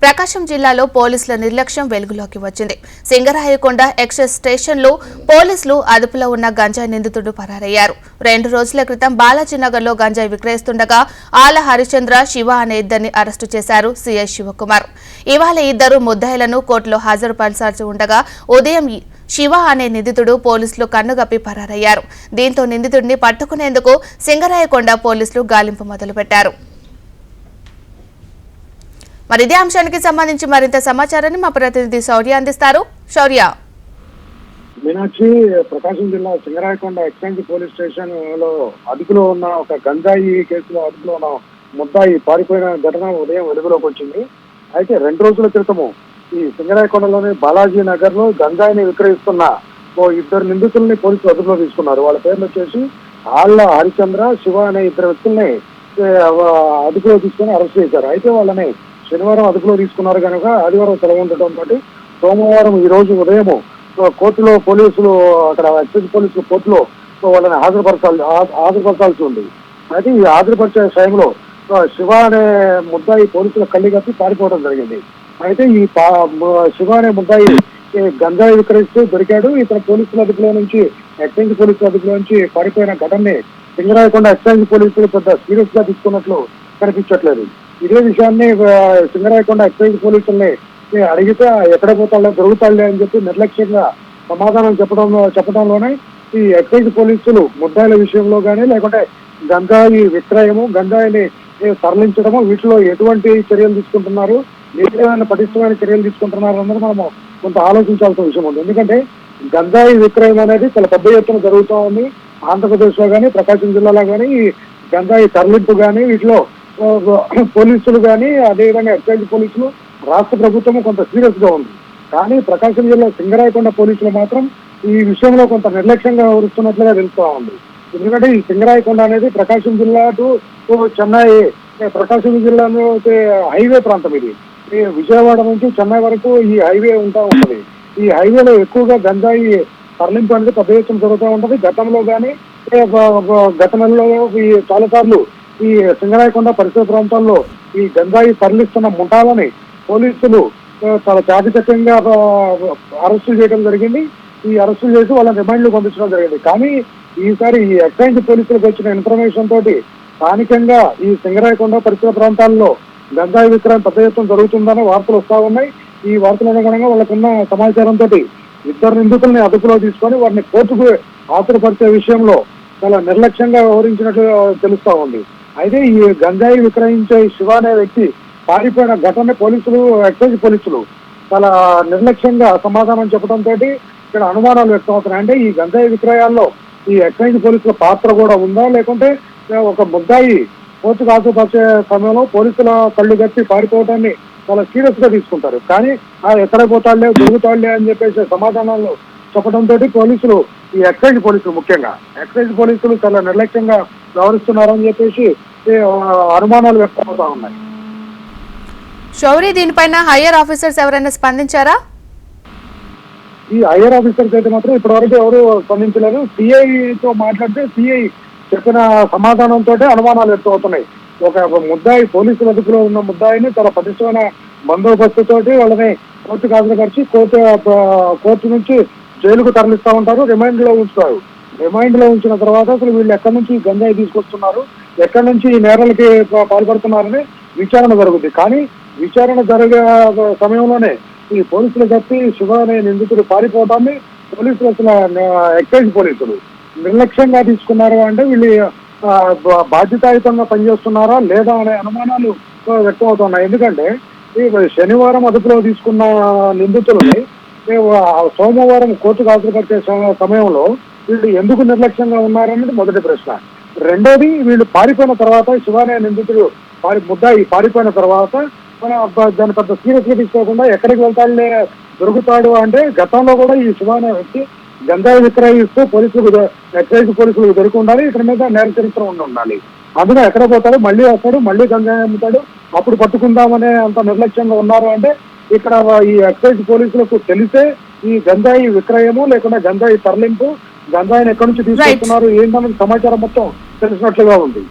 ప్రకాశం జిల్లాలో పోలీసుల నిర్లక్ష్యం వెలుగులోకి వచ్చింది. సింగరాయకొండ ఎక్సైజ్ స్టేషన్లో పోలీసులు అదుపులో ఉన్న గంజాయి నిందితుడు పరారయ్యారు. 2 రోజుల క్రితం బాలాజీనగర్లో గంజాయి విక్రయిస్తుండగా ఆల హరిచంద్ర, శివ అనే ఇద్దరిని అరెస్టు చేశారు సీఐ శివకుమార్. ఇవాళ ఇద్దరు ముద్దాయిలను కోర్టులో హాజరుపరచాల్సి ఉండగా ఉదయం శివ అనే నిందితుడు పోలీసులు కన్నుగప్పి పరారయ్యారు. దీంతో నిందితుడిని పట్టుకునేందుకు సింగరాయకొండ పోలీసులు గాలింపు మొదలుపెట్టారు. మరి ఇదే అంశానికి సంబంధించి మరింత సమాచారాన్ని మా ప్రతినిధి శౌర్య అందిస్తారు. శౌర్య. మీనాక్షి, ప్రకాశం జిల్లా సింగరాయకొండ ఎక్సైజ్ పోలీస్ స్టేషన్ లో అదుపులో ఉన్న ఒక గంజాయి కేసులో అదుపులో ఉన్న ముద్దాయి పారిపోయిన ఘటన ఉదయం వెలుగులోకి వచ్చింది. అయితే 2 రోజుల క్రితము ఈ సింగరాయకొండలోని బాలాజీ నగర్ లో గంజాయిని విక్రయిస్తున్న ఇద్దరు నిందితుల్ని పోలీసులు అదుపులో తీసుకున్నారు. వాళ్ళ పేర్లు వచ్చేసి ఆళ్ళ హరిచంద్ర, శివ అనే ఇద్దరు వ్యక్తుల్ని అదుపులో తీసుకుని అరెస్ట్ చేశారు. అయితే వాళ్ళని శనివారం అదుపులో తీసుకున్నారు కనుక ఆదివారం సెలవు ఉండటంతో సోమవారం ఈ రోజు ఉదయం కోర్టులో పోలీసులు అక్కడ ఎక్సైజ్ పోలీసులు కోర్టులో వాళ్ళని హాజరుపరచాల్సి ఉంది. అయితే ఈ హాజరుపరిచే టైంలో శివ అనే ముద్దాయి పోలీసుల కళ్ళి కప్పి పారిపోవడం జరిగింది. అయితే ఈ శివ అనే ముద్దాయి గంజాయి విక్రయిస్తూ దొరికాడు. ఇతర పోలీసుల అదుపులో నుంచి ఎక్సైజ్ పోలీసుల అదుపులో నుంచి పారిపోయిన ఘటనని సింగరాయకొండ ఎక్సైజ్ పోలీసులు పెద్ద సీరియస్ గా తీసుకున్నట్లు కనిపించట్లేదు. ఇదే విషయాన్ని సింగరాయకొండ ఎక్సైజ్ పోలీసుల్ని అడిగితే ఎక్కడ పోతాడో దొరుకుతాడులే అని చెప్పి నిర్లక్ష్యంగా సమాధానం చెప్పడంలోనే ఈ ఎక్సైజ్ పోలీసులు ముద్దాయిల విషయంలో కానీ లేకుంటే గంజాయి విక్రయము, గంజాయిని తరలించడము వీటిలో ఎటువంటి చర్యలు తీసుకుంటున్నారు, ఏదైనా పటిష్టమైన చర్యలు తీసుకుంటున్నారు అన్నది మనము కొంత ఆలోచించాల్సిన విషయం ఉంది. ఎందుకంటే గంజాయి విక్రయం అనేది చాలా పెద్ద ఎత్తున జరుగుతూ ఉంది. ఆంధ్రప్రదేశ్ లో కానీ ప్రకాశం జిల్లాలో కానీ ఈ గంజాయి తరలింపు కానీ వీటిలో పోలీసులు కానీ అదేవిధంగా ఎక్సైజ్ పోలీసులు రాష్ట్ర ప్రభుత్వం కొంత సీరియస్ గా ఉంది. కానీ ప్రకాశం జిల్లా సింగరాయకొండ పోలీసులు మాత్రం ఈ విషయంలో కొంత నిర్లక్ష్యంగా వ్యవహరిస్తున్నట్లుగా తెలుస్తూ ఉంది. ఎందుకంటే ఈ సింగరాయకొండ అనేది ప్రకాశం జిల్లా టు చెన్నై, ప్రకాశం జిల్లాలో హైవే ప్రాంతం. ఇది విజయవాడ నుంచి చెన్నై వరకు ఈ హైవే ఉంటది. ఈ హైవేలో ఎక్కువగా గంజాయి తరలింపు అనేది పెద్ద ఎత్తున జరుగుతూ ఉంటది. గతంలో కానీ గత నెలలో ఈ చాలా సార్లు ఈ సింగరాయకొండ పరిసర ప్రాంతాల్లో ఈ గంజాయి తరలిస్తున్న ముఠాలని పోలీసులు చాలా చాకచక్యంగా అరెస్టు చేయడం జరిగింది. ఈ అరెస్టు చేసి వాళ్ళని రిమాండ్లు పంపించడం జరిగింది. కానీ ఈసారి ఈ ఎక్సైజ్ పోలీసులకు వచ్చిన ఇన్ఫర్మేషన్ తోటి స్థానికంగా ఈ సింగరాయకొండ పరిసర ప్రాంతాల్లో గంజాయి విక్రయం పెద్ద ఎత్తున జరుగుతుందని వార్తలు వస్తా ఉన్నాయి. ఈ వార్తల అనుగుణంగా వాళ్ళకున్న సమాచారంతో ఇద్దరు నిందితుల్ని అదుపులో తీసుకొని వారిని కోర్టుకు హాజరుపరిచే విషయంలో చాలా నిర్లక్ష్యంగా వ్యవహరించినట్లు తెలుస్తా ఉంది. అయితే ఈ గంజాయి విక్రయించే శివ అనే వ్యక్తి పారిపోయిన ఘటన పోలీసులు, ఎక్సైజ్ పోలీసులు చాలా నిర్లక్ష్యంగా సమాధానం చెప్పడంతో ఇక్కడ అనుమానాలు వ్యక్తం అవుతున్నాయి. అంటే ఈ గంజాయి విక్రయాల్లో ఈ ఎక్సైజ్ పోలీసుల పాత్ర కూడా ఉందా, లేకుంటే ఒక ముద్దాయి కోర్టుకు హాజరుపరిచే సమయంలో పోలీసుల కళ్ళు కట్టి పారిపోవడాన్ని చాలా సీరియస్ గా తీసుకుంటారు. కానీ ఎక్కడ పోతాడులే దొరుకుతాడులే అని చెప్పేసి సమాధానాలు చెప్పడంతో పోలీసులు, ఈ ఎక్సైజ్ పోలీసులు ముఖ్యంగా ఎక్సైజ్ పోలీసులు చాలా నిర్లక్ష్యంగా వ్యవహరిస్తున్నారని చెప్పేసి అనుమానాలు వ్యక్తం అవుతా ఉన్నాయి. శౌర్య, దీనిపైన హయ్యర్ ఆఫీసర్స్ ఎవరైనా స్పందించారా? ఈ హయ్యర్ ఆఫీసర్స్ అయితే మాత్రం ఇప్పటివరకు ఎవరు స్పందించలేదు. సిఐతో మాట్లాడితే సిఐ చెప్పిన సమాధానంతో అనుమానాలు వ్యక్తం అవుతున్నాయి. ఒక ముద్దాయి పోలీసుల అదుపులో ఉన్న ముద్దాయిని చాలా పటిష్టమైన బందోబస్తుతోటి వాళ్ళని కోర్టుకు హాజరుపరిచి కోర్టు నుంచి జైలుకు తరలిస్తూ ఉంటారు, రిమైండ్ లో ఉంచుతారు. రిమైండ్ లో ఉంచిన తర్వాత అసలు వీళ్ళు ఎక్కడి నుంచి గంజాయి తీసుకొస్తున్నారు, ఎక్కడి నుంచి ఈ నేరాలకి పాల్పడుతున్నారని విచారణ జరుగుతుంది. కానీ విచారణ జరిగే సమయంలోనే ఈ పోలీసులు తప్పి శివ అనే నిందితుడు పారిపోవడాన్ని పోలీసులు అసలు ఎక్సైజ్ పోలీసులు నిర్లక్ష్యంగా తీసుకున్నారు. అంటే వీళ్ళు బాధ్యతాయుతంగా పనిచేస్తున్నారా లేదా అనే అనుమానాలు వ్యక్తం అవుతున్నాయి. ఎందుకంటే ఈ శనివారం అదుపులో తీసుకున్న నిందితులని సోమవారం కోర్టుకు హాజరుపరిచే సమయంలో వీళ్ళు ఎందుకు నిర్లక్ష్యంగా ఉన్నారనేది మొదటి ప్రశ్న. రెండోది, వీళ్ళు పారిపోయిన తర్వాత శివ అనే నిందితుడు ముద్దాయి పారిపోయిన తర్వాత దాని పెద్ద సీరియస్ గా తీసుకోకుండా ఎక్కడికి వెళ్తాడులే దొరుకుతాడు అంటే గతంలో కూడా ఈ శివ అనే వ్యక్తి గంజాయి విక్రయిస్తూ పోలీసులకు, ఎక్సైజ్ పోలీసులకు దొరికి ఉండాలి. ఇక్కడ మీద నేర చరిత్ర ఉండాలి. అందులో ఎక్కడ పోతాడు, మళ్ళీ వస్తాడు, మళ్ళీ గంజాయి అమ్ముతాడు, అప్పుడు పట్టుకుందామనే అంత నిర్లక్ష్యంగా ఉన్నారు. అంటే ఇక్కడ ఈ ఎక్సైజ్ పోలీసులకు తెలిసే ఈ గంజాయి విక్రయము లేకుండా గంజాయి తరలింపు, గంజాయిని ఎక్కడి నుంచి తీసుకొస్తున్నారు ఏంటన్నది సమాచారం మొత్తం తెలిసినట్లుగా ఉంది.